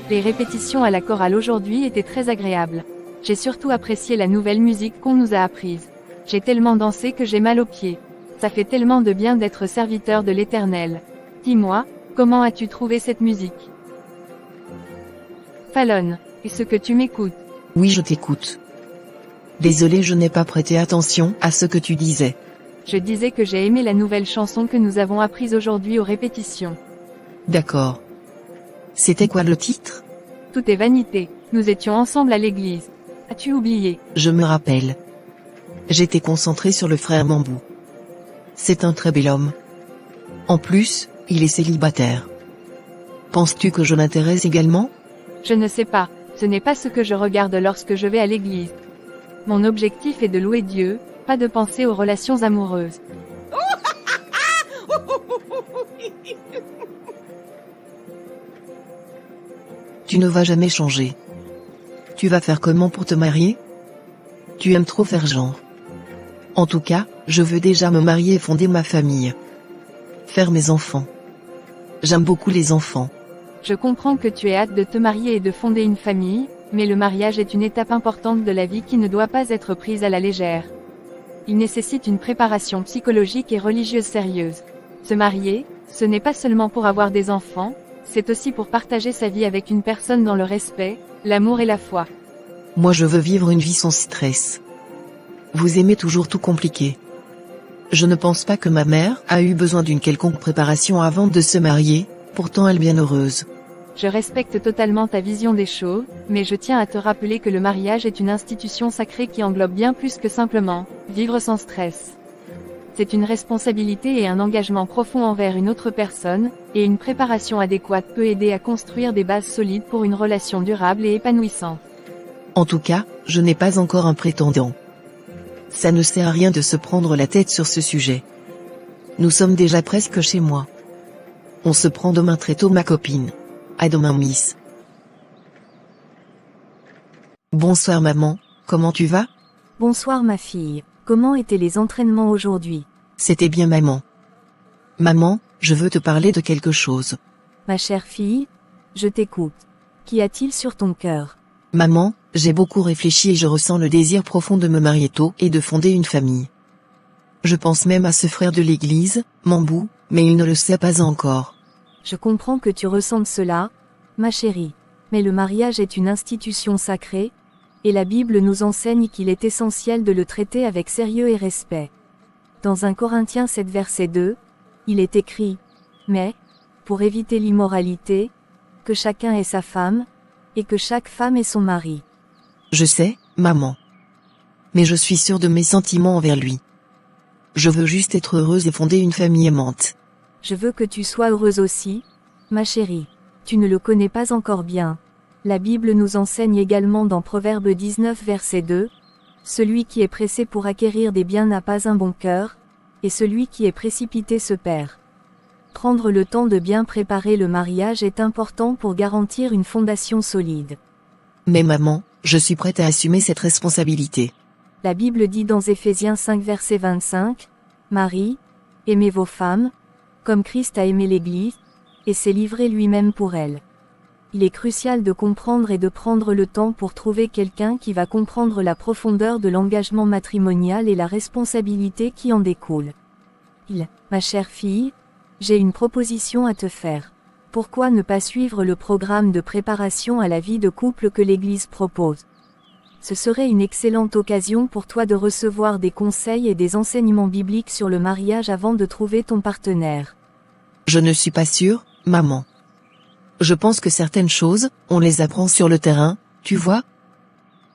Les répétitions à la chorale aujourd'hui étaient très agréables. J'ai surtout apprécié la nouvelle musique qu'on nous a apprise. J'ai tellement dansé que j'ai mal aux pieds. Ça fait tellement de bien d'être serviteur de l'Éternel. Dis-moi, comment as-tu trouvé cette musique? Fallon, est-ce que tu m'écoutes? Oui, je t'écoute. Désolé, je n'ai pas prêté attention à ce que tu disais. Je disais que j'ai aimé la nouvelle chanson que nous avons apprise aujourd'hui aux répétitions. D'accord. C'était quoi le titre? Tout est vanité, nous étions ensemble à l'église. As-tu oublié? Je me rappelle. J'étais concentré sur le frère Mambou. C'est un très bel homme. En plus, il est célibataire. Penses-tu que je l'intéresse également? Je ne sais pas, ce n'est pas ce que je regarde lorsque je vais à l'église. Mon objectif est de louer Dieu, pas de penser aux relations amoureuses. Tu ne vas jamais changer. Tu vas faire comment pour te marier? Tu aimes trop faire genre. En tout cas, je veux déjà me marier et fonder ma famille. Faire mes enfants. J'aime beaucoup les enfants. Je comprends que tu aies hâte de te marier et de fonder une famille, mais le mariage est une étape importante de la vie qui ne doit pas être prise à la légère. Il nécessite une préparation psychologique et religieuse sérieuse. Se marier, ce n'est pas seulement pour avoir des enfants, c'est aussi pour partager sa vie avec une personne dans le respect, l'amour et la foi. Moi je veux vivre une vie sans stress. Vous aimez toujours tout compliqué. Je ne pense pas que ma mère a eu besoin d'une quelconque préparation avant de se marier, pourtant elle est bien heureuse. Je respecte totalement ta vision des choses, mais je tiens à te rappeler que le mariage est une institution sacrée qui englobe bien plus que simplement vivre sans stress. C'est une responsabilité et un engagement profond envers une autre personne, et une préparation adéquate peut aider à construire des bases solides pour une relation durable et épanouissante. En tout cas, je n'ai pas encore un prétendant. Ça ne sert à rien de se prendre la tête sur ce sujet. Nous sommes déjà presque chez moi. On se prend demain très tôt, ma copine. À demain, Miss. Bonsoir maman, comment tu vas? Bonsoir ma fille, comment étaient les entraînements aujourd'hui? C'était bien maman. Maman, je veux te parler de quelque chose. Ma chère fille, je t'écoute. Qu'y a-t-il sur ton cœur? Maman, j'ai beaucoup réfléchi et je ressens le désir profond de me marier tôt et de fonder une famille. Je pense même à ce frère de l'église, Mambou, mais il ne le sait pas encore. Je comprends que tu ressentes cela, ma chérie. Mais le mariage est une institution sacrée, et la Bible nous enseigne qu'il est essentiel de le traiter avec sérieux et respect. Dans 1 Corinthiens 7 verset 2, il est écrit « Mais, pour éviter l'immoralité, que chacun ait sa femme, et que chaque femme ait son mari. » Je sais, maman. Mais je suis sûre de mes sentiments envers lui. Je veux juste être heureuse et fonder une famille aimante. Je veux que tu sois heureuse aussi, ma chérie. Tu ne le connais pas encore bien. La Bible nous enseigne également dans Proverbe 19 verset 2, « Celui qui est pressé pour acquérir des biens n'a pas un bon cœur, et celui qui est précipité se perd. » Prendre le temps de bien préparer le mariage est important pour garantir une fondation solide. Mais maman, je suis prête à assumer cette responsabilité. La Bible dit dans Éphésiens 5 verset 25, « Marie, aimez vos femmes, comme Christ a aimé l'Église, et s'est livré lui-même pour elle. » Il est crucial de comprendre et de prendre le temps pour trouver quelqu'un qui va comprendre la profondeur de l'engagement matrimonial et la responsabilité qui en découle. Ma chère fille, j'ai une proposition à te faire. Pourquoi ne pas suivre le programme de préparation à la vie de couple que l'Église propose? Ce serait une excellente occasion pour toi de recevoir des conseils et des enseignements bibliques sur le mariage avant de trouver ton partenaire. Je ne suis pas sûre, maman. Je pense que certaines choses, on les apprend sur le terrain, tu vois?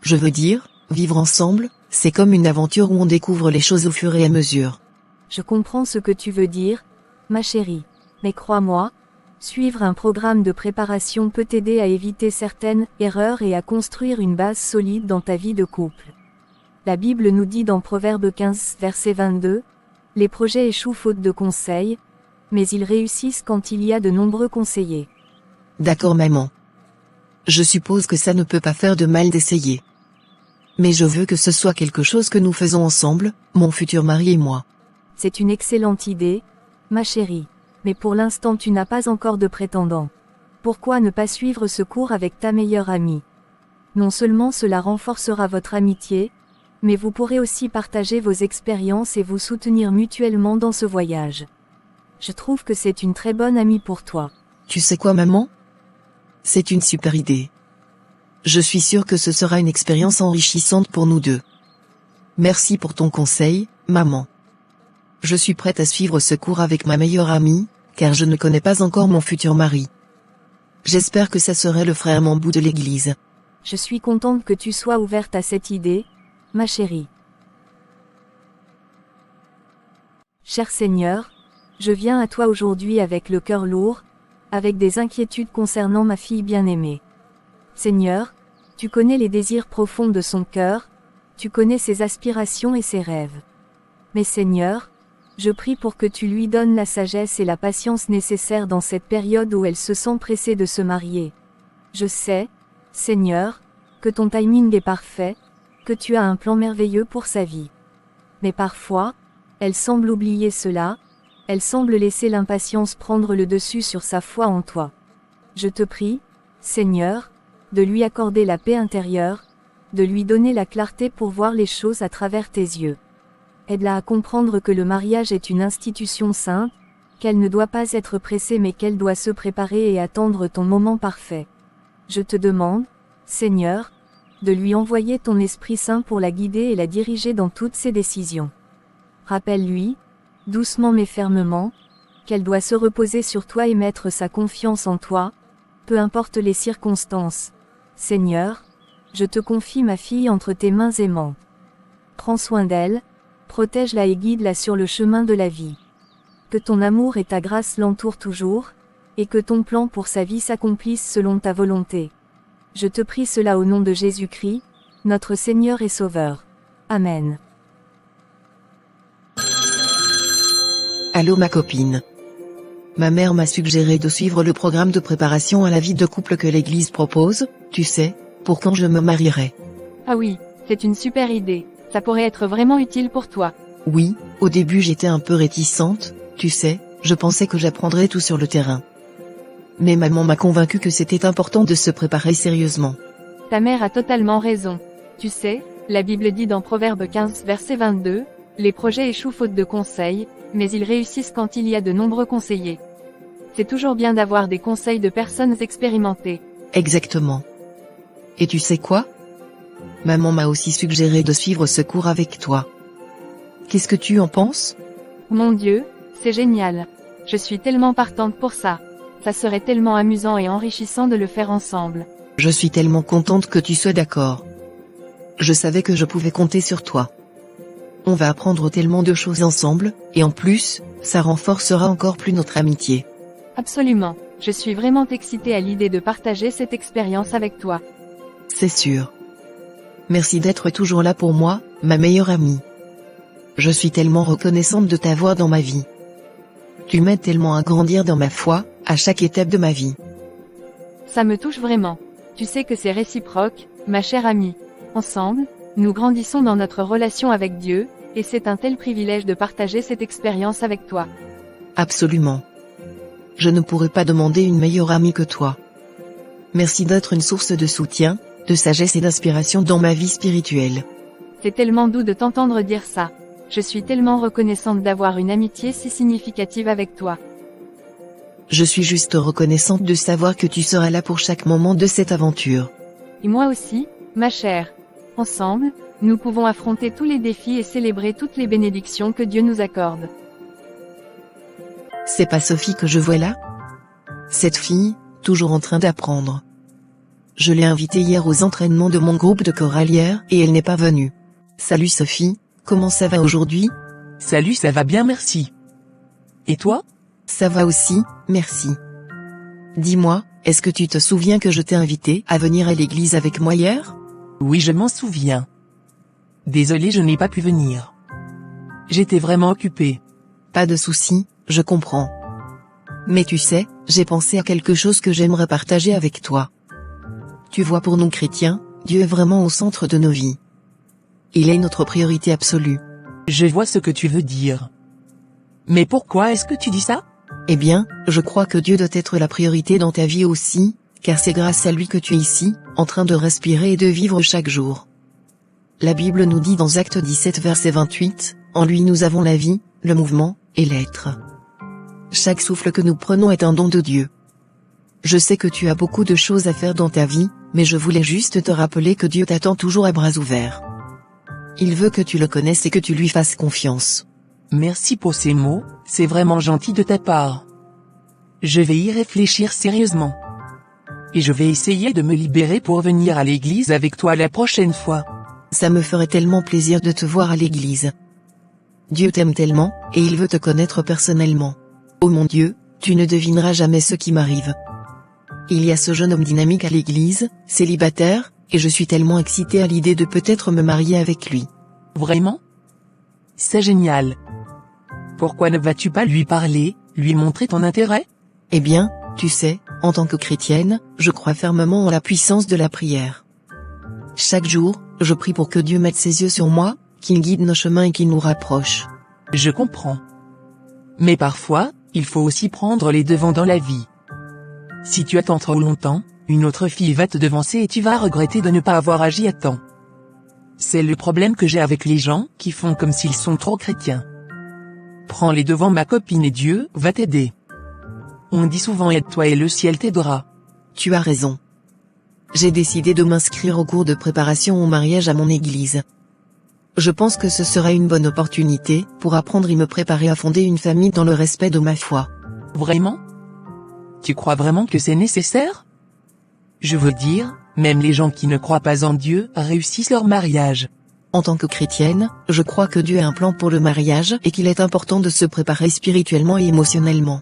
Je veux dire, vivre ensemble, c'est comme une aventure où on découvre les choses au fur et à mesure. Je comprends ce que tu veux dire, ma chérie. Mais crois-moi, suivre un programme de préparation peut t'aider à éviter certaines erreurs et à construire une base solide dans ta vie de couple. La Bible nous dit dans Proverbe 15 verset 22, « Les projets échouent faute de conseils, mais ils réussissent quand il y a de nombreux conseillers. » D'accord maman. Je suppose que ça ne peut pas faire de mal d'essayer. Mais je veux que ce soit quelque chose que nous faisons ensemble, mon futur mari et moi. C'est une excellente idée, ma chérie. Mais pour l'instant tu n'as pas encore de prétendant. Pourquoi ne pas suivre ce cours avec ta meilleure amie? Non seulement cela renforcera votre amitié, mais vous pourrez aussi partager vos expériences et vous soutenir mutuellement dans ce voyage. Je trouve que c'est une très bonne amie pour toi. Tu sais quoi, maman? C'est une super idée. Je suis sûre que ce sera une expérience enrichissante pour nous deux. Merci pour ton conseil, maman. Je suis prête à suivre ce cours avec ma meilleure amie, car je ne connais pas encore mon futur mari. J'espère que ça serait le frère Mambou de l'église. Je suis contente que tu sois ouverte à cette idée, ma chérie. Cher Seigneur, je viens à toi aujourd'hui avec le cœur lourd, avec des inquiétudes concernant ma fille bien-aimée. Seigneur, tu connais les désirs profonds de son cœur, tu connais ses aspirations et ses rêves. Mais Seigneur, je prie pour que tu lui donnes la sagesse et la patience nécessaires dans cette période où elle se sent pressée de se marier. Je sais, Seigneur, que ton timing est parfait, que tu as un plan merveilleux pour sa vie. Mais parfois, elle semble oublier cela, elle semble laisser l'impatience prendre le dessus sur sa foi en toi. Je te prie, Seigneur, de lui accorder la paix intérieure, de lui donner la clarté pour voir les choses à travers tes yeux. Aide-la à comprendre que le mariage est une institution sainte, qu'elle ne doit pas être pressée mais qu'elle doit se préparer et attendre ton moment parfait. Je te demande, Seigneur, de lui envoyer ton Esprit Saint pour la guider et la diriger dans toutes ses décisions. Rappelle-lui, doucement mais fermement, qu'elle doit se reposer sur toi et mettre sa confiance en toi, peu importe les circonstances. Seigneur, je te confie ma fille entre tes mains aimantes. Prends soin d'elle, protège-la et guide-la sur le chemin de la vie. Que ton amour et ta grâce l'entourent toujours, et que ton plan pour sa vie s'accomplisse selon ta volonté. Je te prie cela au nom de Jésus-Christ, notre Seigneur et Sauveur. Amen. Allô ma copine. Ma mère m'a suggéré de suivre le programme de préparation à la vie de couple que l'église propose, tu sais, pour quand je me marierai. Ah oui, c'est une super idée. Ça pourrait être vraiment utile pour toi. Oui, au début j'étais un peu réticente, tu sais, je pensais que j'apprendrais tout sur le terrain. Mais maman m'a convaincue que c'était important de se préparer sérieusement. Ta mère a totalement raison. Tu sais, la Bible dit dans Proverbe 15 verset 22, « Les projets échouent faute de conseils, mais ils réussissent quand il y a de nombreux conseillers. » C'est toujours bien d'avoir des conseils de personnes expérimentées. Exactement. Et tu sais quoi? Maman m'a aussi suggéré de suivre ce cours avec toi. Qu'est-ce que tu en penses? Mon Dieu, c'est génial. Je suis tellement partante pour ça. Ça serait tellement amusant et enrichissant de le faire ensemble. Je suis tellement contente que tu sois d'accord. Je savais que je pouvais compter sur toi. On va apprendre tellement de choses ensemble, et en plus, ça renforcera encore plus notre amitié. Absolument. Je suis vraiment excitée à l'idée de partager cette expérience avec toi. C'est sûr. Merci d'être toujours là pour moi, ma meilleure amie. Je suis tellement reconnaissante de t'avoir dans ma vie. Tu m'aides tellement à grandir dans ma foi, à chaque étape de ma vie. Ça me touche vraiment. Tu sais que c'est réciproque, ma chère amie. Ensemble, nous grandissons dans notre relation avec Dieu, et c'est un tel privilège de partager cette expérience avec toi. Absolument. Je ne pourrais pas demander une meilleure amie que toi. Merci d'être une source de soutien, de sagesse et d'inspiration dans ma vie spirituelle. C'est tellement doux de t'entendre dire ça. Je suis tellement reconnaissante d'avoir une amitié si significative avec toi. Je suis juste reconnaissante de savoir que tu seras là pour chaque moment de cette aventure. Et moi aussi, ma chère. Ensemble, nous pouvons affronter tous les défis et célébrer toutes les bénédictions que Dieu nous accorde. C'est pas Sophie que je vois là? Cette fille, toujours en train d'apprendre. Je l'ai invitée hier aux entraînements de mon groupe de choralières et elle n'est pas venue. Salut Sophie, comment ça va aujourd'hui? Salut, ça va bien, merci. Et toi? Ça va aussi, merci. Dis-moi, est-ce que tu te souviens que je t'ai invité à venir à l'église avec moi hier? Oui, je m'en souviens. Désolé, je n'ai pas pu venir. J'étais vraiment occupé. Pas de souci, je comprends. Mais tu sais, j'ai pensé à quelque chose que j'aimerais partager avec toi. Tu vois, pour nous chrétiens, Dieu est vraiment au centre de nos vies. Il est notre priorité absolue. Je vois ce que tu veux dire. Mais pourquoi est-ce que tu dis ça? Eh bien, je crois que Dieu doit être la priorité dans ta vie aussi, car c'est grâce à lui que tu es ici, en train de respirer et de vivre chaque jour. La Bible nous dit dans Actes 17 verset 28, « En lui nous avons la vie, le mouvement, et l'être. » Chaque souffle que nous prenons est un don de Dieu. Je sais que tu as beaucoup de choses à faire dans ta vie, mais je voulais juste te rappeler que Dieu t'attend toujours à bras ouverts. Il veut que tu le connaisses et que tu lui fasses confiance. Merci pour ces mots, c'est vraiment gentil de ta part. Je vais y réfléchir sérieusement. Et je vais essayer de me libérer pour venir à l'église avec toi la prochaine fois. Ça me ferait tellement plaisir de te voir à l'église. Dieu t'aime tellement, et il veut te connaître personnellement. Oh mon Dieu, tu ne devineras jamais ce qui m'arrive. Il y a ce jeune homme dynamique à l'église, célibataire, et je suis tellement excitée à l'idée de peut-être me marier avec lui. Vraiment? C'est génial. Pourquoi ne vas-tu pas lui parler, lui montrer ton intérêt? Eh bien, tu sais, en tant que chrétienne, je crois fermement en la puissance de la prière. Chaque jour, je prie pour que Dieu mette ses yeux sur moi, qu'il guide nos chemins et qu'il nous rapproche. Je comprends. Mais parfois, il faut aussi prendre les devants dans la vie. Si tu attends trop longtemps, une autre fille va te devancer et tu vas regretter de ne pas avoir agi à temps. C'est le problème que j'ai avec les gens qui font comme s'ils sont trop chrétiens. Prends les devants ma copine et Dieu va t'aider. On dit souvent aide-toi et le ciel t'aidera. Tu as raison. J'ai décidé de m'inscrire au cours de préparation au mariage à mon église. Je pense que ce sera une bonne opportunité pour apprendre et me préparer à fonder une famille dans le respect de ma foi. Vraiment? Tu crois vraiment que c'est nécessaire? Je veux dire, même les gens qui ne croient pas en Dieu réussissent leur mariage. En tant que chrétienne, je crois que Dieu a un plan pour le mariage et qu'il est important de se préparer spirituellement et émotionnellement.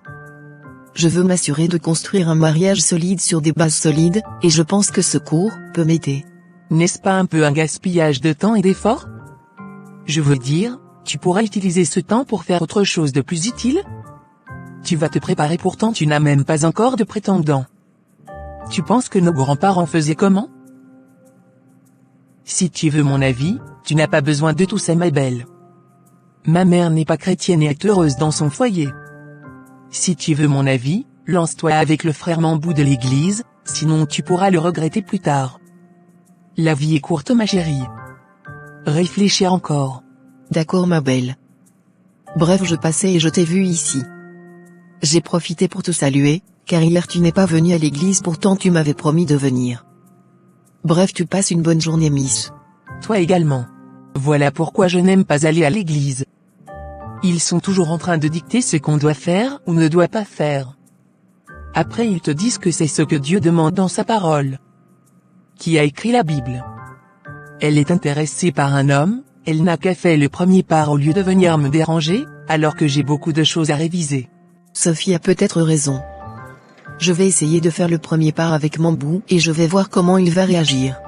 Je veux m'assurer de construire un mariage solide sur des bases solides, et je pense que ce cours peut m'aider. N'est-ce pas un peu un gaspillage de temps et d'efforts? Je veux dire, tu pourras utiliser ce temps pour faire autre chose de plus utile? Tu vas te préparer pourtant tu n'as même pas encore de prétendant. Tu penses que nos grands-parents faisaient comment? Si tu veux mon avis, tu n'as pas besoin de tout ça ma belle. Ma mère n'est pas chrétienne et est heureuse dans son foyer. Si tu veux mon avis, lance-toi avec le frère Mambou de l'église, sinon tu pourras le regretter plus tard. La vie est courte ma chérie. Réfléchis encore. D'accord ma belle. Bref, je passais et je t'ai vu ici. J'ai profité pour te saluer, car hier tu n'es pas venu à l'église pourtant tu m'avais promis de venir. Bref, tu passes une bonne journée Miss. Toi également. Voilà pourquoi je n'aime pas aller à l'église. Ils sont toujours en train de dicter ce qu'on doit faire ou ne doit pas faire. Après ils te disent que c'est ce que Dieu demande dans sa parole. Qui a écrit la Bible? Elle est intéressée par un homme, elle n'a qu'à faire le premier pas au lieu de venir me déranger, alors que j'ai beaucoup de choses à réviser. Sophie a peut-être raison. Je vais essayer de faire le premier pas avec Mambou et je vais voir comment il va réagir.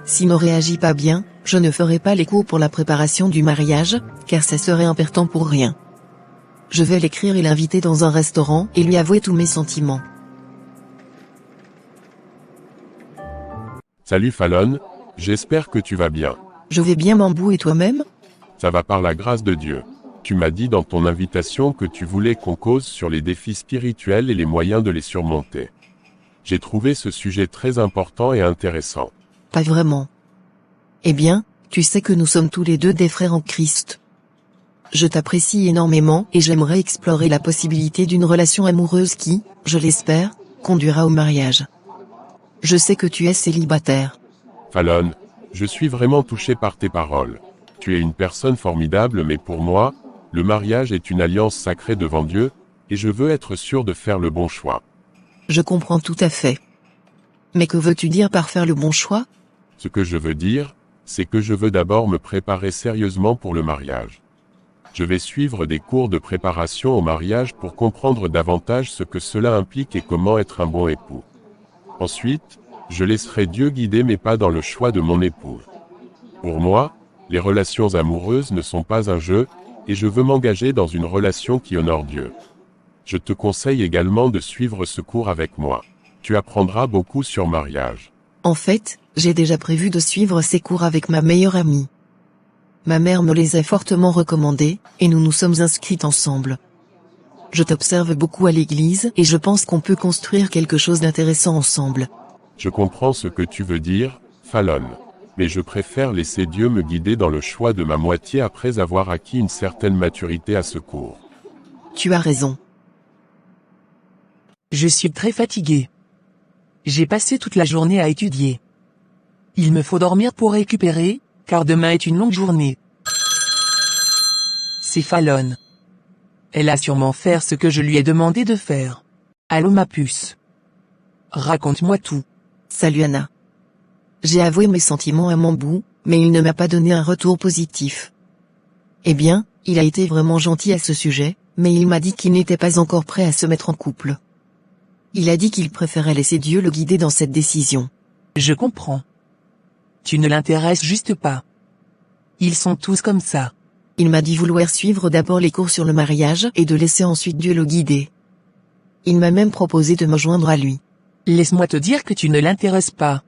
S'il ne réagit pas bien, je ne ferai pas les cours pour la préparation du mariage, car ça serait important pour rien. Je vais l'écrire et l'inviter dans un restaurant et lui avouer tous mes sentiments. Salut Fallon, j'espère que tu vas bien. Je vais bien Mambou et toi-même? Ça va par la grâce de Dieu. Tu m'as dit dans ton invitation que tu voulais qu'on cause sur les défis spirituels et les moyens de les surmonter. J'ai trouvé ce sujet très important et intéressant. Pas vraiment. Eh bien, tu sais que nous sommes tous les deux des frères en Christ. Je t'apprécie énormément et j'aimerais explorer la possibilité d'une relation amoureuse qui, je l'espère, conduira au mariage. Je sais que tu es célibataire. Fallon, je suis vraiment touché par tes paroles. Tu es une personne formidable mais pour moi, le mariage est une alliance sacrée devant Dieu, et je veux être sûr de faire le bon choix. Je comprends tout à fait. Mais que veux-tu dire par faire le bon choix? Ce que je veux dire, c'est que je veux d'abord me préparer sérieusement pour le mariage. Je vais suivre des cours de préparation au mariage pour comprendre davantage ce que cela implique et comment être un bon époux. Ensuite, je laisserai Dieu guider mes pas dans le choix de mon épouse. Pour moi, les relations amoureuses ne sont pas un jeu, et je veux m'engager dans une relation qui honore Dieu. Je te conseille également de suivre ce cours avec moi. Tu apprendras beaucoup sur mariage. En fait, j'ai déjà prévu de suivre ces cours avec ma meilleure amie. Ma mère me les a fortement recommandés, et nous nous sommes inscrites ensemble. Je t'observe beaucoup à l'église et je pense qu'on peut construire quelque chose d'intéressant ensemble. Je comprends ce que tu veux dire, Fallon. Mais je préfère laisser Dieu me guider dans le choix de ma moitié après avoir acquis une certaine maturité à ce cours. Tu as raison. Je suis très fatigué. J'ai passé toute la journée à étudier. Il me faut dormir pour récupérer, car demain est une longue journée. C'est Fallon. Elle a sûrement fait ce que je lui ai demandé de faire. Allô ma puce. Raconte-moi tout. Salut Anna. J'ai avoué mes sentiments à mon bout, mais il ne m'a pas donné un retour positif. Eh bien, il a été vraiment gentil à ce sujet, mais il m'a dit qu'il n'était pas encore prêt à se mettre en couple. Il a dit qu'il préférait laisser Dieu le guider dans cette décision. Je comprends. Tu ne l'intéresses juste pas. Ils sont tous comme ça. Il m'a dit vouloir suivre d'abord les cours sur le mariage et de laisser ensuite Dieu le guider. Il m'a même proposé de me joindre à lui. Laisse-moi te dire que tu ne l'intéresses pas.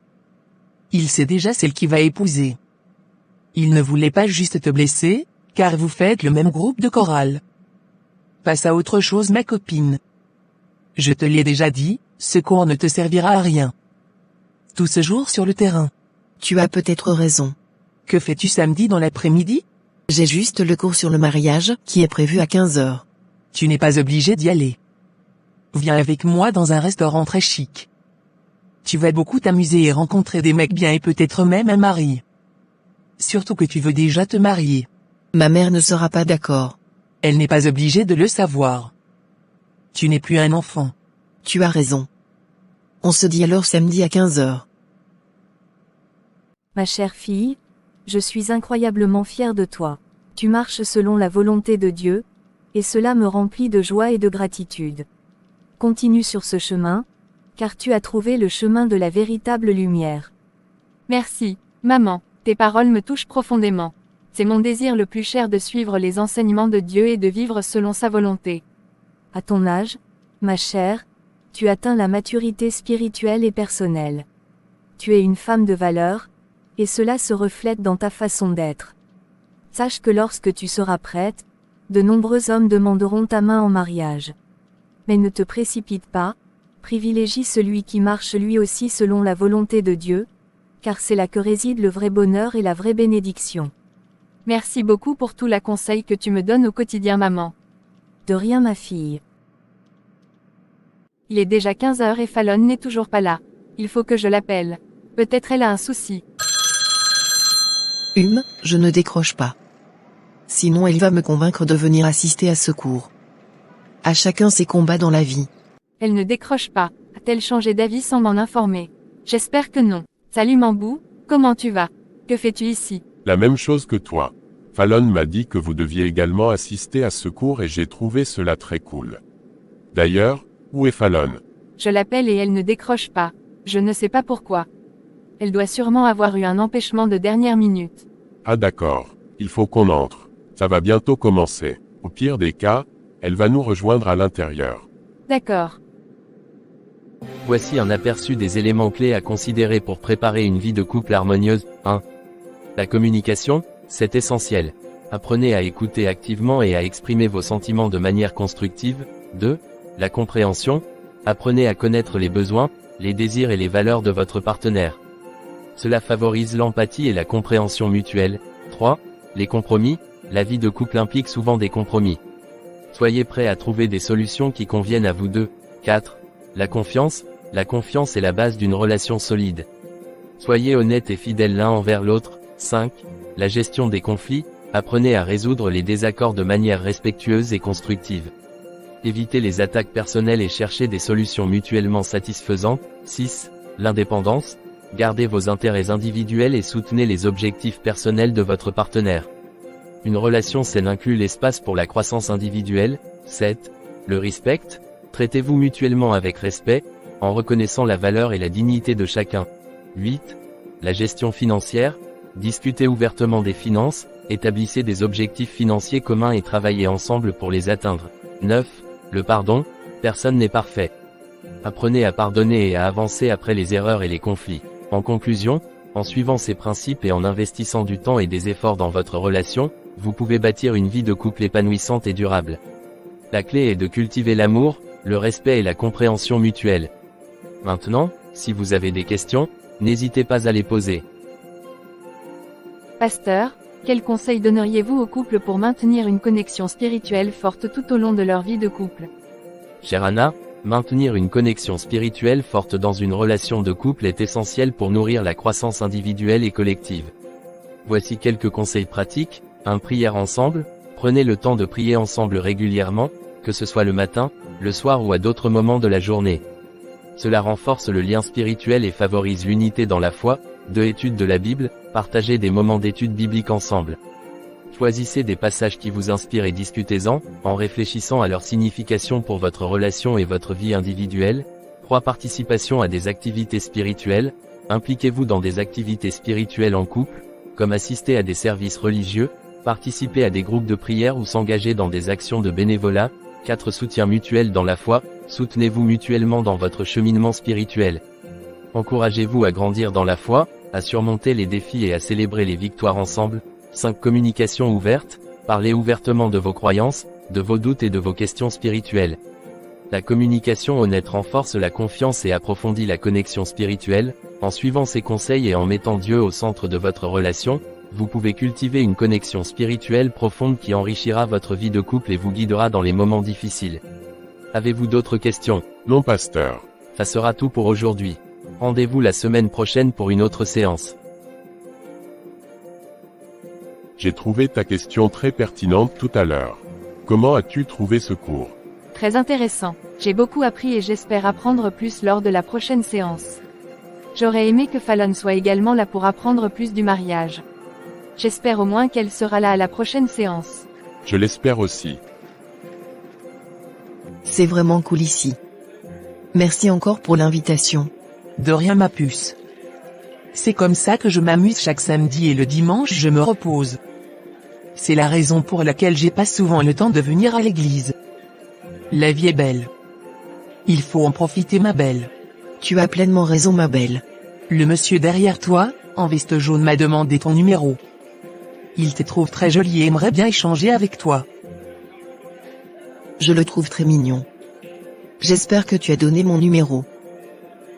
Il sait déjà celle qui va épouser. Il ne voulait pas juste te blesser, car vous faites le même groupe de chorale. Passe à autre chose ma copine. Je te l'ai déjà dit, ce cours ne te servira à rien. Tout ce jour sur le terrain. Tu as peut-être raison. Que fais-tu samedi dans l'après-midi? J'ai juste le cours sur le mariage, qui est prévu à 15 heures. Tu n'es pas obligé d'y aller. Viens avec moi dans un restaurant très chic. Tu vas beaucoup t'amuser et rencontrer des mecs bien et peut-être même un mari. Surtout que tu veux déjà te marier. Ma mère ne sera pas d'accord. Elle n'est pas obligée de le savoir. Tu n'es plus un enfant. Tu as raison. On se dit alors samedi à 15 heures. Ma chère fille, je suis incroyablement fière de toi. Tu marches selon la volonté de Dieu, et cela me remplit de joie et de gratitude. Continue sur ce chemin, car tu as trouvé le chemin de la véritable lumière. Merci, maman, tes paroles me touchent profondément. C'est mon désir le plus cher de suivre les enseignements de Dieu et de vivre selon sa volonté. À ton âge, ma chère, tu atteins la maturité spirituelle et personnelle. Tu es une femme de valeur, et cela se reflète dans ta façon d'être. Sache que lorsque tu seras prête, de nombreux hommes demanderont ta main en mariage. Mais ne te précipite pas, privilégie celui qui marche lui aussi selon la volonté de Dieu, car c'est là que réside le vrai bonheur et la vraie bénédiction. Merci beaucoup pour tout le conseil que tu me donnes au quotidien maman. De rien ma fille. Il est déjà 15 heures et Fallon n'est toujours pas là. Il faut que je l'appelle. Peut-être elle a un souci. Je ne décroche pas. Sinon elle va me convaincre de venir assister à ce cours. À chacun ses combats dans la vie. Elle ne décroche pas. A-t-elle changé d'avis sans m'en informer? J'espère que non. Salut Mambou, comment tu vas? Que fais-tu ici? La même chose que toi. Fallon m'a dit que vous deviez également assister à ce cours et j'ai trouvé cela très cool. D'ailleurs, où est Fallon? Je l'appelle et elle ne décroche pas. Je ne sais pas pourquoi. Elle doit sûrement avoir eu un empêchement de dernière minute. Ah d'accord, il faut qu'on entre. Ça va bientôt commencer. Au pire des cas, elle va nous rejoindre à l'intérieur. D'accord. Voici un aperçu des éléments clés à considérer pour préparer une vie de couple harmonieuse. 1. La communication, c'est essentiel. Apprenez à écouter activement et à exprimer vos sentiments de manière constructive. 2. La compréhension, apprenez à connaître les besoins, les désirs et les valeurs de votre partenaire. Cela favorise l'empathie et la compréhension mutuelle. 3. Les compromis, la vie de couple implique souvent des compromis. Soyez prêts à trouver des solutions qui conviennent à vous deux. 4. La confiance est la base d'une relation solide. Soyez honnêtes et fidèles l'un envers l'autre. 5. La gestion des conflits, apprenez à résoudre les désaccords de manière respectueuse et constructive. Évitez les attaques personnelles et cherchez des solutions mutuellement satisfaisantes. 6. L'indépendance, gardez vos intérêts individuels et soutenez les objectifs personnels de votre partenaire. Une relation saine inclut l'espace pour la croissance individuelle. 7. Le respect, traitez-vous mutuellement avec respect, en reconnaissant la valeur et la dignité de chacun. 8. La gestion financière, discutez ouvertement des finances, établissez des objectifs financiers communs et travaillez ensemble pour les atteindre. 9. Le pardon, personne n'est parfait. Apprenez à pardonner et à avancer après les erreurs et les conflits. En conclusion, en suivant ces principes et en investissant du temps et des efforts dans votre relation, vous pouvez bâtir une vie de couple épanouissante et durable. La clé est de cultiver l'amour, le respect et la compréhension mutuelle. Maintenant, si vous avez des questions, n'hésitez pas à les poser. Pasteur, quels conseils donneriez-vous aux couples pour maintenir une connexion spirituelle forte tout au long de leur vie de couple? Chère Anna, maintenir une connexion spirituelle forte dans une relation de couple est essentiel pour nourrir la croissance individuelle et collective. Voici quelques conseils pratiques. 1. Prière ensemble. Prenez le temps de prier ensemble régulièrement, que ce soit le matin, le soir ou à d'autres moments de la journée. Cela renforce le lien spirituel et favorise l'unité dans la foi. 2. Étude de la Bible. Partagez des moments d'étude biblique ensemble. Choisissez des passages qui vous inspirent et discutez-en, en réfléchissant à leur signification pour votre relation et votre vie individuelle. 3. Participation à des activités spirituelles. Impliquez-vous dans des activités spirituelles en couple, comme assister à des services religieux, participer à des groupes de prière ou s'engager dans des actions de bénévolat. 4. Soutien mutuel dans la foi. Soutenez-vous mutuellement dans votre cheminement spirituel. Encouragez-vous à grandir dans la foi, à surmonter les défis et à célébrer les victoires ensemble. 5. Communication ouverte. Parlez ouvertement de vos croyances, de vos doutes et de vos questions spirituelles. La communication honnête renforce la confiance et approfondit la connexion spirituelle. En suivant ces conseils et en mettant Dieu au centre de votre relation, vous pouvez cultiver une connexion spirituelle profonde qui enrichira votre vie de couple et vous guidera dans les moments difficiles. Avez-vous d'autres questions? Non, pasteur. Ça sera tout pour aujourd'hui. Rendez-vous la semaine prochaine pour une autre séance. J'ai trouvé ta question très pertinente tout à l'heure. Comment as-tu trouvé ce cours? Très intéressant. J'ai beaucoup appris et j'espère apprendre plus lors de la prochaine séance. J'aurais aimé que Fallon soit également là pour apprendre plus du mariage. J'espère au moins qu'elle sera là à la prochaine séance. Je l'espère aussi. C'est vraiment cool ici. Merci encore pour l'invitation. De rien ma puce. C'est comme ça que je m'amuse chaque samedi et le dimanche je me repose. C'est la raison pour laquelle j'ai pas souvent le temps de venir à l'église. La vie est belle. Il faut en profiter ma belle. Tu as pleinement raison ma belle. Le monsieur derrière toi, en veste jaune m'a demandé ton numéro. Il te trouve très jolie et aimerait bien échanger avec toi. Je le trouve très mignon. J'espère que tu as donné mon numéro.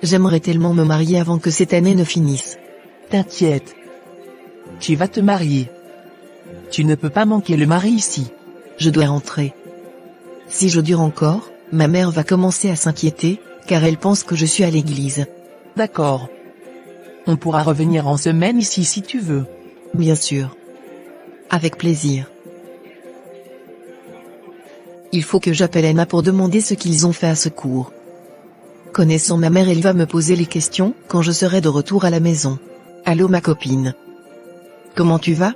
J'aimerais tellement me marier avant que cette année ne finisse. T'inquiète. Tu vas te marier. Tu ne peux pas manquer le mari ici. Je dois rentrer. Si je dure encore, ma mère va commencer à s'inquiéter, car elle pense que je suis à l'église. D'accord. On pourra revenir en semaine ici si tu veux. Bien sûr. Avec plaisir. Il faut que j'appelle Anna pour demander ce qu'ils ont fait à ce cours. Connaissant ma mère, elle va me poser les questions quand je serai de retour à la maison. Allô ma copine. Comment tu vas?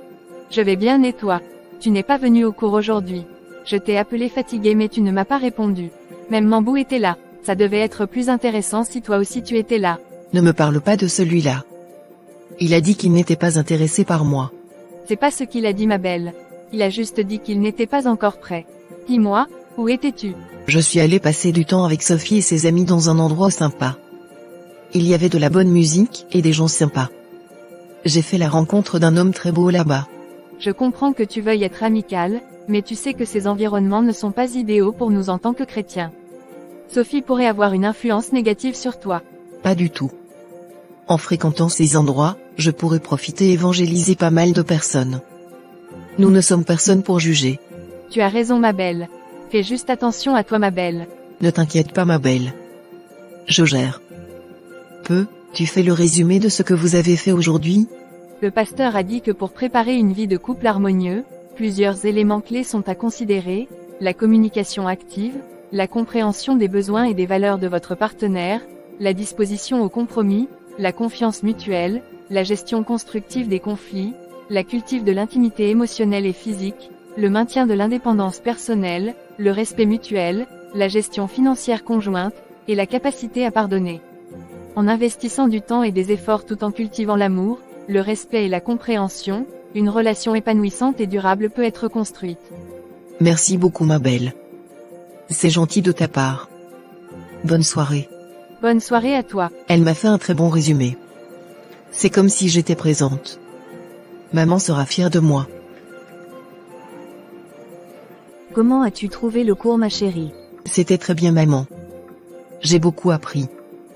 Je vais bien et toi? Tu n'es pas venu au cours aujourd'hui. Je t'ai appelé fatigué mais tu ne m'as pas répondu. Même Mambou était là. Ça devait être plus intéressant si toi aussi tu étais là. Ne me parle pas de celui-là. Il a dit qu'il n'était pas intéressé par moi. C'est pas ce qu'il a dit ma belle. Il a juste dit qu'il n'était pas encore prêt. Dis-moi, où étais-tu? Je suis allé passer du temps avec Sophie et ses amis dans un endroit sympa. Il y avait de la bonne musique et des gens sympas. J'ai fait la rencontre d'un homme très beau là-bas. Je comprends que tu veuilles être amical, mais tu sais que ces environnements ne sont pas idéaux pour nous en tant que chrétiens. Sophie pourrait avoir une influence négative sur toi. Pas du tout. En fréquentant ces endroits, je pourrais profiter et évangéliser pas mal de personnes. Nous ne sommes personne pour juger. Tu as raison ma belle. Fais juste attention à toi ma belle. Ne t'inquiète pas ma belle. Je gère. Tu fais le résumé de ce que vous avez fait aujourd'hui? Le pasteur a dit que pour préparer une vie de couple harmonieux, plusieurs éléments clés sont à considérer, la communication active, la compréhension des besoins et des valeurs de votre partenaire, la disposition au compromis, la confiance mutuelle, la gestion constructive des conflits, la cultive de l'intimité émotionnelle et physique, le maintien de l'indépendance personnelle, le respect mutuel, la gestion financière conjointe, et la capacité à pardonner. En investissant du temps et des efforts tout en cultivant l'amour, le respect et la compréhension, une relation épanouissante et durable peut être construite. Merci beaucoup ma belle. C'est gentil de ta part. Bonne soirée. Bonne soirée à toi. Elle m'a fait un très bon résumé. C'est comme si j'étais présente. Maman sera fière de moi. Comment as-tu trouvé le cours, ma chérie? C'était très bien, maman. J'ai beaucoup appris.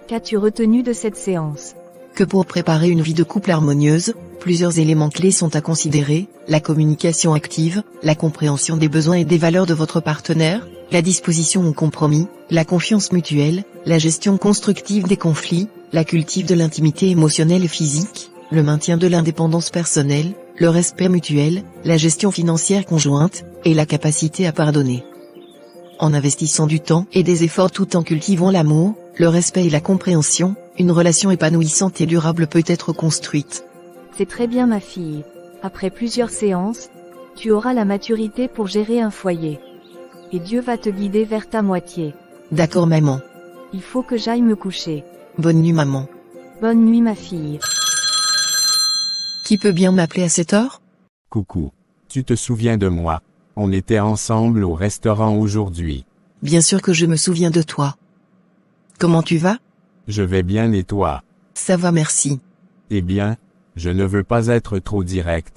Qu'as-tu retenu de cette séance? Que pour préparer une vie de couple harmonieuse, plusieurs éléments clés sont à considérer: la communication active, la compréhension des besoins et des valeurs de votre partenaire, la disposition au compromis, la confiance mutuelle, la gestion constructive des conflits, la cultive de l'intimité émotionnelle et physique, le maintien de l'indépendance personnelle, le respect mutuel, la gestion financière conjointe, et la capacité à pardonner. En investissant du temps et des efforts tout en cultivant l'amour, le respect et la compréhension, une relation épanouissante et durable peut être construite. C'est très bien, ma fille. Après plusieurs séances, tu auras la maturité pour gérer un foyer. Et Dieu va te guider vers ta moitié. D'accord, maman. Il faut que j'aille me coucher. Bonne nuit, maman. Bonne nuit, ma fille. Qui peut bien m'appeler à cette heure? Coucou. Tu te souviens de moi? On était ensemble au restaurant aujourd'hui. Bien sûr que je me souviens de toi. Comment tu vas? Je vais bien et toi? Ça va, merci. Eh bien, je ne veux pas être trop direct,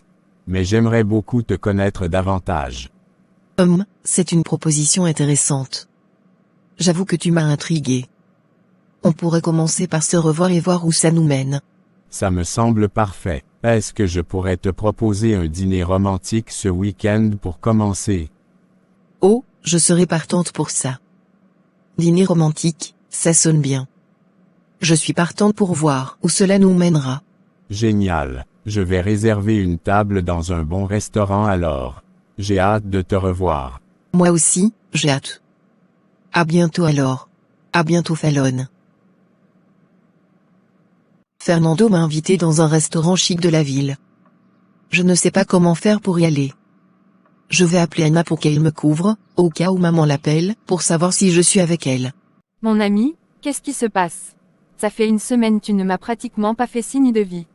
mais j'aimerais beaucoup te connaître davantage. C'est une proposition intéressante. J'avoue que tu m'as intrigué. On pourrait commencer par se revoir et voir où ça nous mène. Ça me semble parfait. Est-ce que je pourrais te proposer un dîner romantique ce week-end pour commencer? Oh, je serais partante pour ça. Dîner romantique, ça sonne bien. Je suis partante pour voir où cela nous mènera. Génial. Je vais réserver une table dans un bon restaurant alors. J'ai hâte de te revoir. Moi aussi, j'ai hâte. À bientôt alors. À bientôt, Fallon. Fernando m'a invité dans un restaurant chic de la ville. Je ne sais pas comment faire pour y aller. Je vais appeler Anna pour qu'elle me couvre, au cas où maman l'appelle, pour savoir si je suis avec elle. Mon ami, qu'est-ce qui se passe? Ça fait une semaine tu ne m'as pratiquement pas fait signe de vie.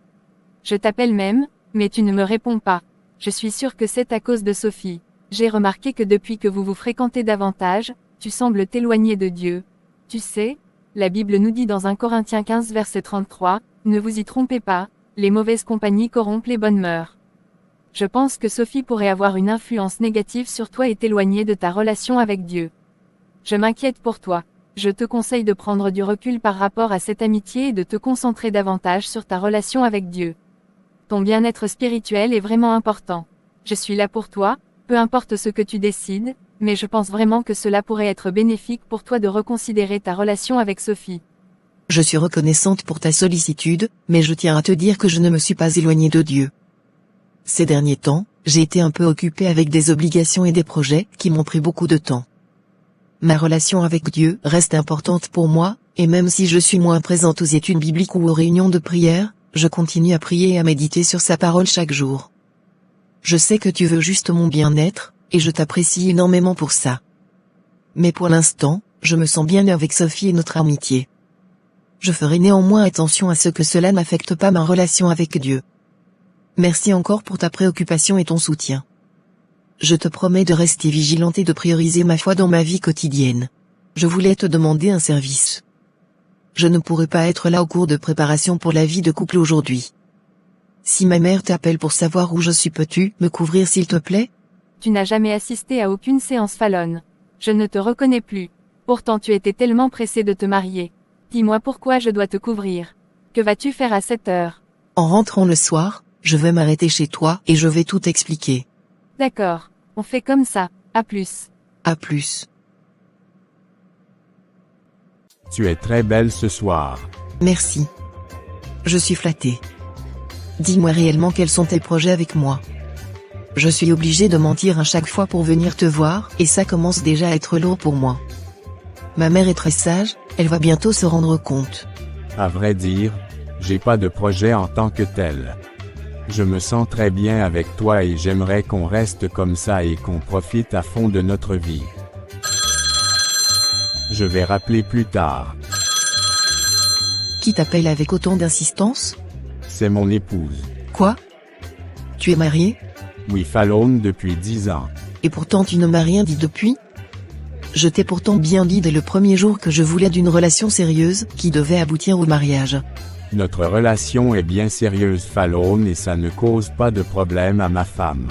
Je t'appelle même, mais tu ne me réponds pas. Je suis sûre que c'est à cause de Sophie. J'ai remarqué que depuis que vous vous fréquentez davantage, tu sembles t'éloigner de Dieu. Tu sais, la Bible nous dit dans 1 Corinthiens 15 verset 33, « Ne vous y trompez pas, les mauvaises compagnies corrompent les bonnes mœurs. » Je pense que Sophie pourrait avoir une influence négative sur toi et t'éloigner de ta relation avec Dieu. Je m'inquiète pour toi. Je te conseille de prendre du recul par rapport à cette amitié et de te concentrer davantage sur ta relation avec Dieu. Ton bien-être spirituel est vraiment important. Je suis là pour toi, peu importe ce que tu décides, mais je pense vraiment que cela pourrait être bénéfique pour toi de reconsidérer ta relation avec Sophie. Je suis reconnaissante pour ta sollicitude, mais je tiens à te dire que je ne me suis pas éloignée de Dieu. Ces derniers temps, j'ai été un peu occupée avec des obligations et des projets qui m'ont pris beaucoup de temps. Ma relation avec Dieu reste importante pour moi, et même si je suis moins présente aux études bibliques ou aux réunions de prière, je continue à prier et à méditer sur sa parole chaque jour. Je sais que tu veux juste mon bien-être, et je t'apprécie énormément pour ça. Mais pour l'instant, je me sens bien avec Sophie et notre amitié. Je ferai néanmoins attention à ce que cela n'affecte pas ma relation avec Dieu. Merci encore pour ta préoccupation et ton soutien. Je te promets de rester vigilante et de prioriser ma foi dans ma vie quotidienne. Je voulais te demander un service. Je ne pourrai pas être là au cours de préparation pour la vie de couple aujourd'hui. Si ma mère t'appelle pour savoir où je suis, peux-tu me couvrir s'il te plaît? Tu n'as jamais assisté à aucune séance Fallon. Je ne te reconnais plus. Pourtant tu étais tellement pressé de te marier. Dis-moi pourquoi je dois te couvrir. Que vas-tu faire à cette heure? En rentrant le soir, je vais m'arrêter chez toi et je vais tout expliquer. D'accord, on fait comme ça, à plus. À plus. Tu es très belle ce soir. Merci. Je suis flattée. Dis-moi réellement quels sont tes projets avec moi. Je suis obligée de mentir à chaque fois pour venir te voir, et ça commence déjà à être lourd pour moi. Ma mère est très sage, elle va bientôt se rendre compte. À vrai dire, j'ai pas de projet en tant que tel. Je me sens très bien avec toi et j'aimerais qu'on reste comme ça et qu'on profite à fond de notre vie. Je vais rappeler plus tard. Qui t'appelle avec autant d'insistance? C'est mon épouse. Quoi? Tu es marié? Oui, Fallon depuis 10 ans. Et pourtant tu ne m'as rien dit depuis? Je t'ai pourtant bien dit dès le premier jour que je voulais d'une relation sérieuse, qui devait aboutir au mariage. Notre relation est bien sérieuse, Fallon, et ça ne cause pas de problème à ma femme.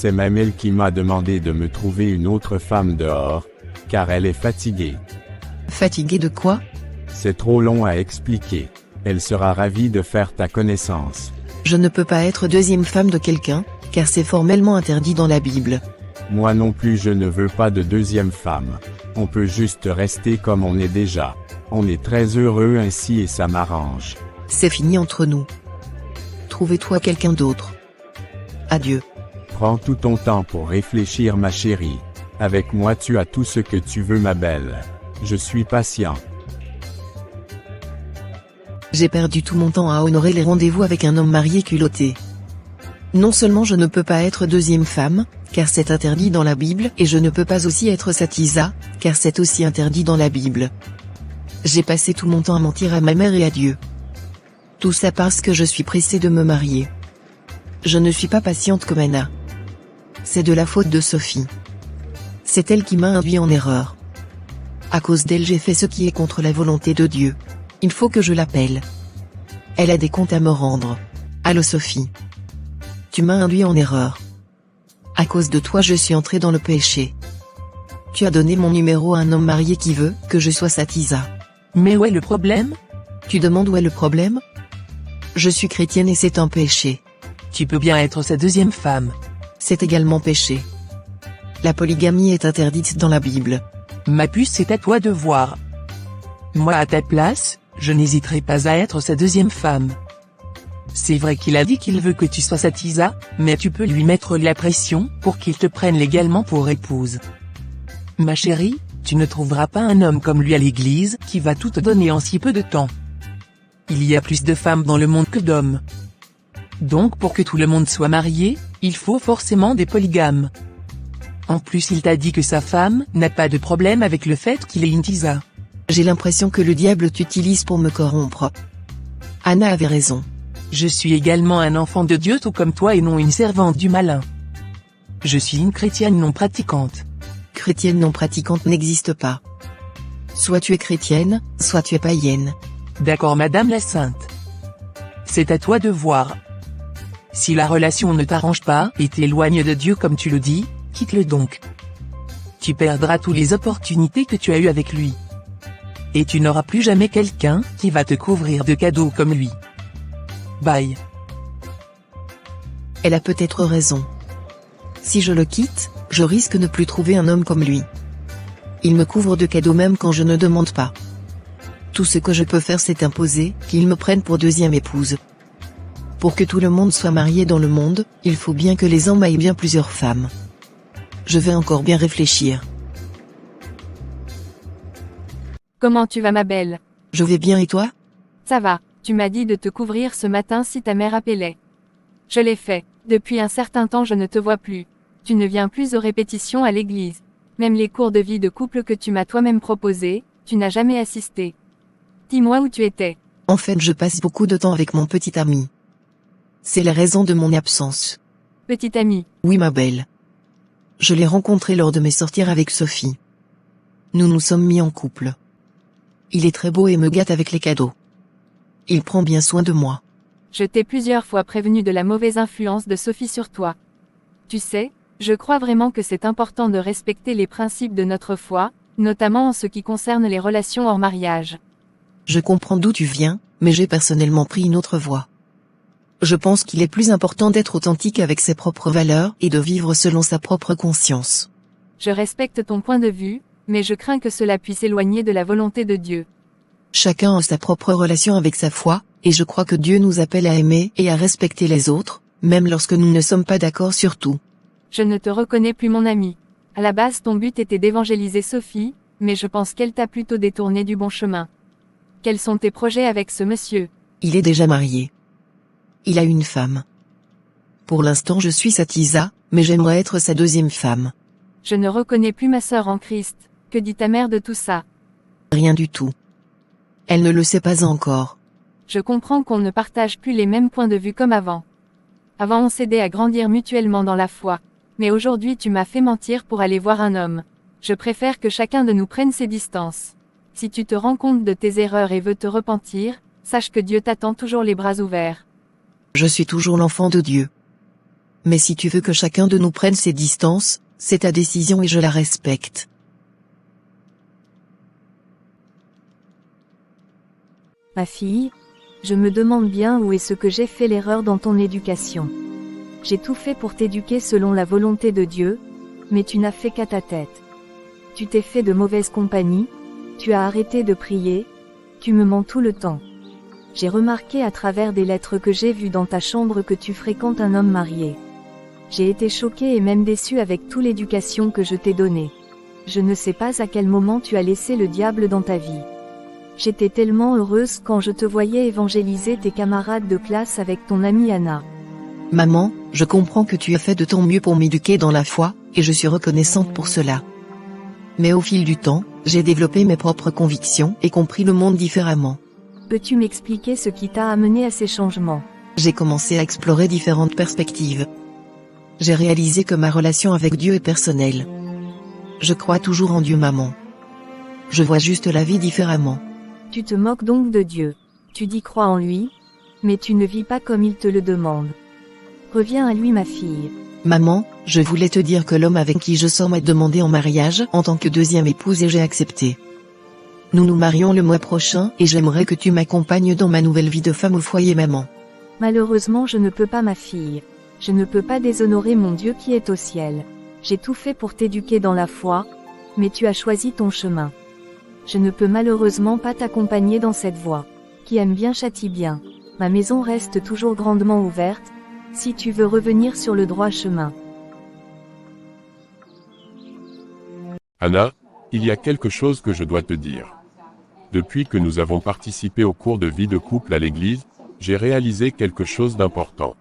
C'est même elle qui m'a demandé de me trouver une autre femme dehors, car elle est fatiguée. Fatigué de quoi? C'est trop long à expliquer. Elle sera ravie de faire ta connaissance. Je ne peux pas être deuxième femme de quelqu'un, car c'est formellement interdit dans la Bible. Moi non plus je ne veux pas de deuxième femme. On peut juste rester comme on est déjà. On est très heureux ainsi et ça m'arrange. C'est fini entre nous. Trouve-toi quelqu'un d'autre. Adieu. Prends tout ton temps pour réfléchir ma chérie. Avec moi tu as tout ce que tu veux ma belle. Je suis patient. J'ai perdu tout mon temps à honorer les rendez-vous avec un homme marié culotté. Non seulement je ne peux pas être deuxième femme, car c'est interdit dans la Bible, et je ne peux pas aussi être Satisa, car c'est aussi interdit dans la Bible. J'ai passé tout mon temps à mentir à ma mère et à Dieu. Tout ça parce que je suis pressée de me marier. Je ne suis pas patiente comme Anna. C'est de la faute de Sophie. C'est elle qui m'a induit en erreur. À cause d'elle j'ai fait ce qui est contre la volonté de Dieu. Il faut que je l'appelle. Elle a des comptes à me rendre. Allô Sophie. Tu m'as induit en erreur. À cause de toi je suis entrée dans le péché. Tu as donné mon numéro à un homme marié qui veut que je sois Satisa. Mais où est le problème? Tu demandes où est le problème? Je suis chrétienne et c'est un péché. Tu peux bien être sa deuxième femme. C'est également péché. La polygamie est interdite dans la Bible. Ma puce, c'est à toi de voir. Moi à ta place, je n'hésiterai pas à être sa deuxième femme. C'est vrai qu'il a dit qu'il veut que tu sois sa Tisa, mais tu peux lui mettre la pression pour qu'il te prenne légalement pour épouse. Ma chérie, tu ne trouveras pas un homme comme lui à l'église qui va tout te donner en si peu de temps. Il y a plus de femmes dans le monde que d'hommes. Donc pour que tout le monde soit marié, il faut forcément des polygames. En plus il t'a dit que sa femme n'a pas de problème avec le fait qu'il ait une Tisa. J'ai l'impression que le diable t'utilise pour me corrompre. Anna avait raison. Je suis également un enfant de Dieu tout comme toi et non une servante du malin. Je suis une chrétienne non pratiquante. Chrétienne non pratiquante n'existe pas. Soit tu es chrétienne, soit tu es païenne. D'accord Madame la Sainte. C'est à toi de voir. Si la relation ne t'arrange pas et t'éloigne de Dieu comme tu le dis, quitte-le donc. Tu perdras toutes les opportunités que tu as eues avec lui. Et tu n'auras plus jamais quelqu'un qui va te couvrir de cadeaux comme lui. Bye. Elle a peut-être raison. Si je le quitte, je risque de ne plus trouver un homme comme lui. Il me couvre de cadeaux même quand je ne demande pas. Tout ce que je peux faire c'est imposer qu'il me prenne pour deuxième épouse. Pour que tout le monde soit marié dans le monde, il faut bien que les hommes aient bien plusieurs femmes. Je vais encore bien réfléchir. Comment tu vas ma belle? Je vais bien et toi? Ça va, tu m'as dit de te couvrir ce matin si ta mère appelait. Je l'ai fait, depuis un certain temps je ne te vois plus. Tu ne viens plus aux répétitions à l'église. Même les cours de vie de couple que tu m'as toi-même proposés, tu n'as jamais assisté. Dis-moi où tu étais. En fait je passe beaucoup de temps avec mon petit ami. C'est la raison de mon absence. Petite amie. Oui ma belle. Je l'ai rencontré lors de mes sorties avec Sophie. Nous nous sommes mis en couple. Il est très beau et me gâte avec les cadeaux. Il prend bien soin de moi. Je t'ai plusieurs fois prévenu de la mauvaise influence de Sophie sur toi. Tu sais, je crois vraiment que c'est important de respecter les principes de notre foi, notamment en ce qui concerne les relations hors mariage. Je comprends d'où tu viens, mais j'ai personnellement pris une autre voie. Je pense qu'il est plus important d'être authentique avec ses propres valeurs et de vivre selon sa propre conscience. Je respecte ton point de vue, mais je crains que cela puisse éloigner de la volonté de Dieu. Chacun a sa propre relation avec sa foi, et je crois que Dieu nous appelle à aimer et à respecter les autres, même lorsque nous ne sommes pas d'accord sur tout. Je ne te reconnais plus mon ami. À la base ton but était d'évangéliser Sophie, mais je pense qu'elle t'a plutôt détourné du bon chemin. Quels sont tes projets avec ce monsieur? Il est déjà marié. Il a une femme. Pour l'instant je suis sa Tisa, mais j'aimerais être sa deuxième femme. Je ne reconnais plus ma sœur en Christ. Que dit ta mère de tout ça? Rien du tout. Elle ne le sait pas encore. Je comprends qu'on ne partage plus les mêmes points de vue comme avant. Avant on s'aidait à grandir mutuellement dans la foi. Mais aujourd'hui tu m'as fait mentir pour aller voir un homme. Je préfère que chacun de nous prenne ses distances. Si tu te rends compte de tes erreurs et veux te repentir, sache que Dieu t'attend toujours les bras ouverts. Je suis toujours l'enfant de Dieu. Mais si tu veux que chacun de nous prenne ses distances, c'est ta décision et je la respecte. Ma fille, je me demande bien où est ce que j'ai fait l'erreur dans ton éducation. J'ai tout fait pour t'éduquer selon la volonté de Dieu, mais tu n'as fait qu'à ta tête. Tu t'es fait de mauvaise compagnie, tu as arrêté de prier, tu me mens tout le temps. J'ai remarqué à travers des lettres que j'ai vues dans ta chambre que tu fréquentes un homme marié. J'ai été choquée et même déçue avec toute l'éducation que je t'ai donnée. Je ne sais pas à quel moment tu as laissé le diable dans ta vie. J'étais tellement heureuse quand je te voyais évangéliser tes camarades de classe avec ton amie Anna. Maman, je comprends que tu as fait de ton mieux pour m'éduquer dans la foi, et je suis reconnaissante pour cela. Mais au fil du temps, j'ai développé mes propres convictions et compris le monde différemment. Peux-tu m'expliquer ce qui t'a amené à ces changements? J'ai commencé à explorer différentes perspectives. J'ai réalisé que ma relation avec Dieu est personnelle. Je crois toujours en Dieu, maman. Je vois juste la vie différemment. Tu te moques donc de Dieu. Tu dis croire en lui, mais tu ne vis pas comme il te le demande. Reviens à lui, ma fille. Maman, je voulais te dire que l'homme avec qui je sors m'a demandé en mariage en tant que deuxième épouse et j'ai accepté. Nous nous marions le mois prochain et j'aimerais que tu m'accompagnes dans ma nouvelle vie de femme au foyer, maman. Malheureusement, je ne peux pas, ma fille. Je ne peux pas déshonorer mon Dieu qui est au ciel. J'ai tout fait pour t'éduquer dans la foi, mais tu as choisi ton chemin. Je ne peux malheureusement pas t'accompagner dans cette voie. Qui aime bien châtie bien. Ma maison reste toujours grandement ouverte, si tu veux revenir sur le droit chemin. Anna, il y a quelque chose que je dois te dire. Depuis que nous avons participé au cours de vie de couple à l'église, j'ai réalisé quelque chose d'important.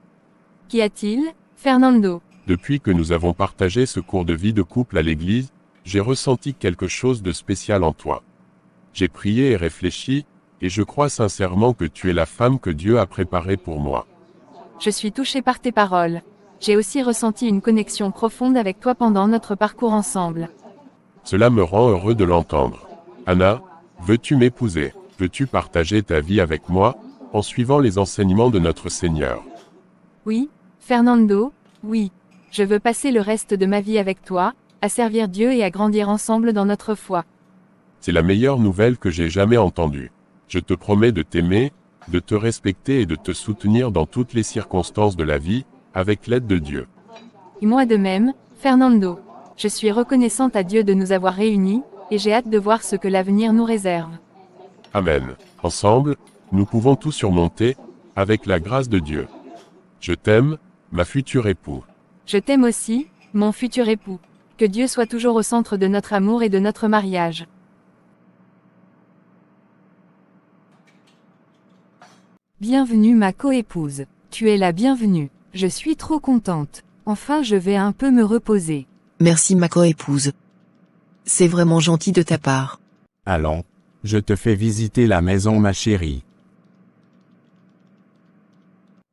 Qu'y a-t-il, Fernando? Depuis que nous avons partagé ce cours de vie de couple à l'église, j'ai ressenti quelque chose de spécial en toi. J'ai prié et réfléchi, et je crois sincèrement que tu es la femme que Dieu a préparée pour moi. Je suis touchée par tes paroles. J'ai aussi ressenti une connexion profonde avec toi pendant notre parcours ensemble. Cela me rend heureux de l'entendre. Anna, veux-tu m'épouser? Veux-tu partager ta vie avec moi, en suivant les enseignements de notre Seigneur? Oui, Fernando, oui. Je veux passer le reste de ma vie avec toi, à servir Dieu et à grandir ensemble dans notre foi. C'est la meilleure nouvelle que j'ai jamais entendue. Je te promets de t'aimer, de te respecter et de te soutenir dans toutes les circonstances de la vie, avec l'aide de Dieu. Et moi de même, Fernando. Je suis reconnaissante à Dieu de nous avoir réunis, et j'ai hâte de voir ce que l'avenir nous réserve. Amen. Ensemble, nous pouvons tout surmonter, avec la grâce de Dieu. Je t'aime, ma future époux. Je t'aime aussi, mon futur époux. Que Dieu soit toujours au centre de notre amour et de notre mariage. Bienvenue ma coépouse. Tu es la bienvenue. Je suis trop contente. Enfin je vais un peu me reposer. Merci ma coépouse. C'est vraiment gentil de ta part. Allons, je te fais visiter la maison, ma chérie.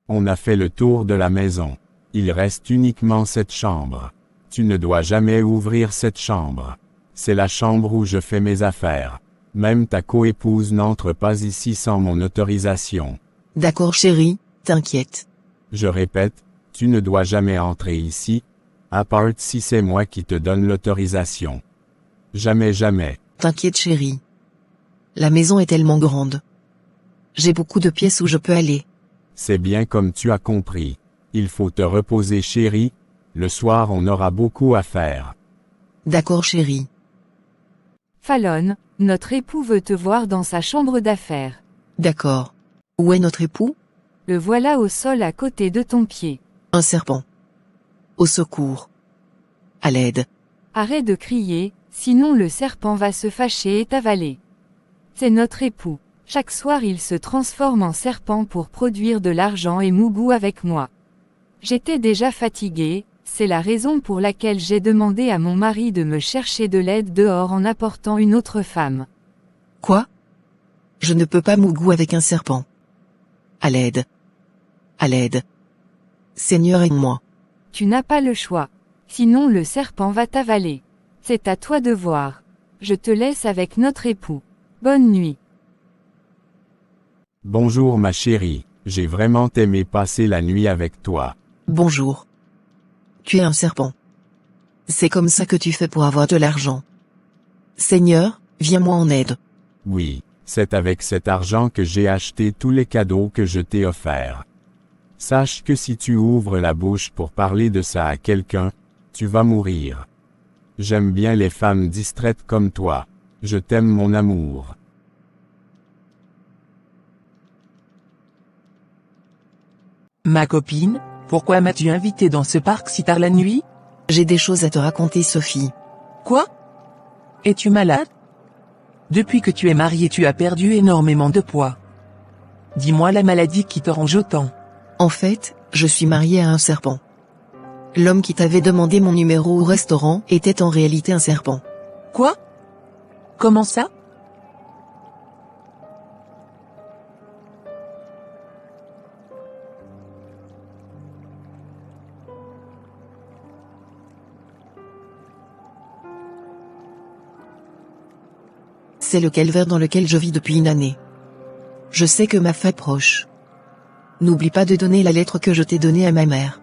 On a fait le tour de la maison. Il reste uniquement cette chambre. Tu ne dois jamais ouvrir cette chambre. C'est la chambre où je fais mes affaires. Même ta coépouse n'entre pas ici sans mon autorisation. D'accord chérie, t'inquiète. Je répète, tu ne dois jamais entrer ici, à part si c'est moi qui te donne l'autorisation. Jamais, jamais. T'inquiète chérie. La maison est tellement grande. J'ai beaucoup de pièces où je peux aller. C'est bien comme tu as compris. Il faut te reposer chérie, le soir on aura beaucoup à faire. D'accord chérie. Fallon, notre époux veut te voir dans sa chambre d'affaires. D'accord. Où est notre époux? Le voilà au sol à côté de ton pied. Un serpent. Au secours. À l'aide. Arrête de crier, sinon le serpent va se fâcher et t'avaler. C'est notre époux. Chaque soir il se transforme en serpent pour produire de l'argent et mougou avec moi. J'étais déjà fatiguée, c'est la raison pour laquelle j'ai demandé à mon mari de me chercher de l'aide dehors en apportant une autre femme. Quoi? Je ne peux pas mougou avec un serpent. À l'aide. À l'aide. Seigneur aide-moi. Tu n'as pas le choix. Sinon le serpent va t'avaler. C'est à toi de voir. Je te laisse avec notre époux. Bonne nuit. Bonjour ma chérie, j'ai vraiment aimé passer la nuit avec toi. Bonjour. Tu es un serpent. C'est comme ça que tu fais pour avoir de l'argent. Seigneur, viens-moi en aide. Oui, c'est avec cet argent que j'ai acheté tous les cadeaux que je t'ai offerts. Sache que si tu ouvres la bouche pour parler de ça à quelqu'un, tu vas mourir. J'aime bien les femmes distraites comme toi. Je t'aime mon amour. Ma copine, pourquoi m'as-tu invité dans ce parc si tard la nuit? J'ai des choses à te raconter, Sophie. Quoi? Es-tu malade? Depuis que tu es mariée, tu as perdu énormément de poids. Dis-moi la maladie qui te ronge autant. En fait, je suis mariée à un serpent. L'homme qui t'avait demandé mon numéro au restaurant était en réalité un serpent. Quoi? Comment ça? C'est le calvaire dans lequel je vis depuis une année. Je sais que ma fin approche. N'oublie pas de donner la lettre que je t'ai donnée à ma mère.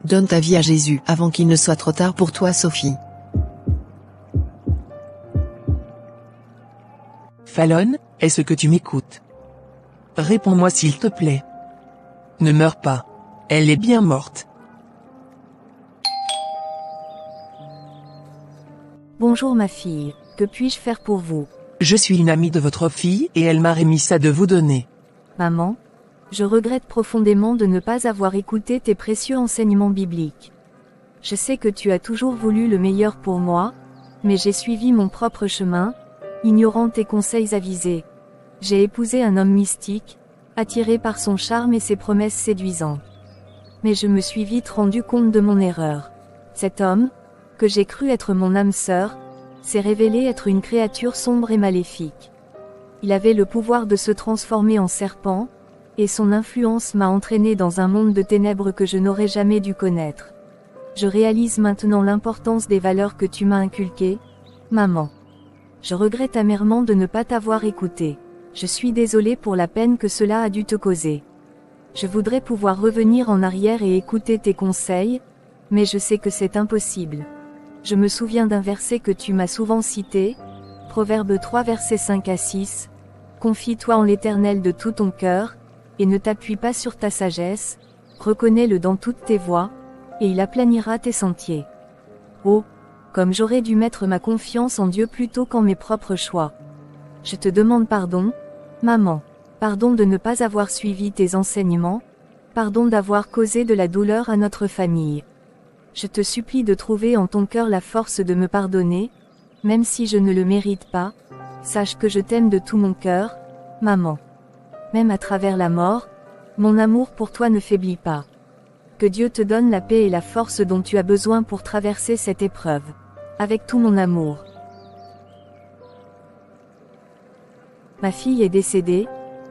Donne ta vie à Jésus avant qu'il ne soit trop tard pour toi, Sophie. Fallon, est-ce que tu m'écoutes? Réponds-moi s'il te plaît. Ne meurs pas. Elle est bien morte. Bonjour ma fille, que puis-je faire pour vous? Je suis une amie de votre fille et elle m'a remis ça de vous donner. Maman, je regrette profondément de ne pas avoir écouté tes précieux enseignements bibliques. Je sais que tu as toujours voulu le meilleur pour moi, mais j'ai suivi mon propre chemin, ignorant tes conseils avisés. J'ai épousé un homme mystique, attiré par son charme et ses promesses séduisantes. Mais je me suis vite rendu compte de mon erreur. Cet homme, que j'ai cru être mon âme sœur, s'est révélé être une créature sombre et maléfique. Il avait le pouvoir de se transformer en serpent, et son influence m'a entraîné dans un monde de ténèbres que je n'aurais jamais dû connaître. Je réalise maintenant l'importance des valeurs que tu m'as inculquées, maman. Je regrette amèrement de ne pas t'avoir écouté. Je suis désolée pour la peine que cela a dû te causer. Je voudrais pouvoir revenir en arrière et écouter tes conseils, mais je sais que c'est impossible. Je me souviens d'un verset que tu m'as souvent cité, Proverbe 3 versets 5 à 6, « Confie-toi en l'Éternel de tout ton cœur, et ne t'appuie pas sur ta sagesse, reconnais-le dans toutes tes voies, et il aplanira tes sentiers. » Oh, comme j'aurais dû mettre ma confiance en Dieu plutôt qu'en mes propres choix. Je te demande pardon, maman. Pardon de ne pas avoir suivi tes enseignements, pardon d'avoir causé de la douleur à notre famille. Je te supplie de trouver en ton cœur la force de me pardonner, même si je ne le mérite pas. Sache que je t'aime de tout mon cœur, maman. Même à travers la mort, mon amour pour toi ne faiblit pas. Que Dieu te donne la paix et la force dont tu as besoin pour traverser cette épreuve. Avec tout mon amour. Ma fille est décédée,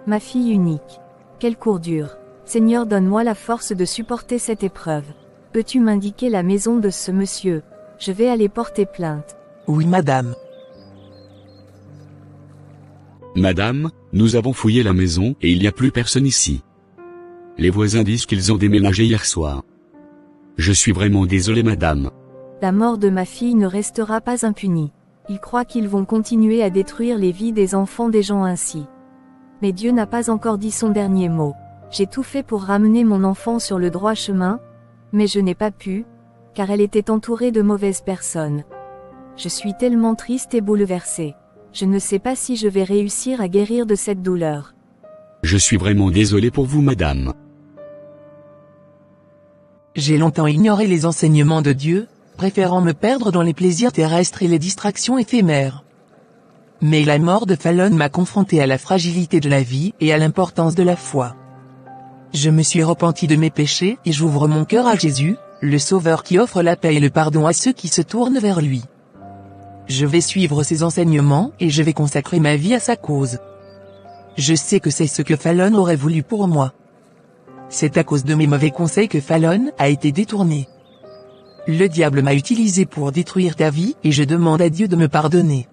ma fille unique. Quelle courdure. Seigneur, donne-moi la force de supporter cette épreuve. Peux-tu m'indiquer la maison de ce monsieur? Je vais aller porter plainte. Oui, madame. Madame, nous avons fouillé la maison et il n'y a plus personne ici. Les voisins disent qu'ils ont déménagé hier soir. Je suis vraiment désolé, madame. La mort de ma fille ne restera pas impunie. Ils croient qu'ils vont continuer à détruire les vies des enfants des gens ainsi. Mais Dieu n'a pas encore dit son dernier mot. J'ai tout fait pour ramener mon enfant sur le droit chemin, mais je n'ai pas pu, car elle était entourée de mauvaises personnes. Je suis tellement triste et bouleversée. Je ne sais pas si je vais réussir à guérir de cette douleur. Je suis vraiment désolé pour vous, madame. J'ai longtemps ignoré les enseignements de Dieu, préférant me perdre dans les plaisirs terrestres et les distractions éphémères. Mais la mort de Fallon m'a confronté à la fragilité de la vie et à l'importance de la foi. Je me suis repenti de mes péchés et j'ouvre mon cœur à Jésus, le Sauveur qui offre la paix et le pardon à ceux qui se tournent vers lui. Je vais suivre ses enseignements et je vais consacrer ma vie à sa cause. Je sais que c'est ce que Fallon aurait voulu pour moi. C'est à cause de mes mauvais conseils que Fallon a été détourné. Le diable m'a utilisé pour détruire ta vie et je demande à Dieu de me pardonner.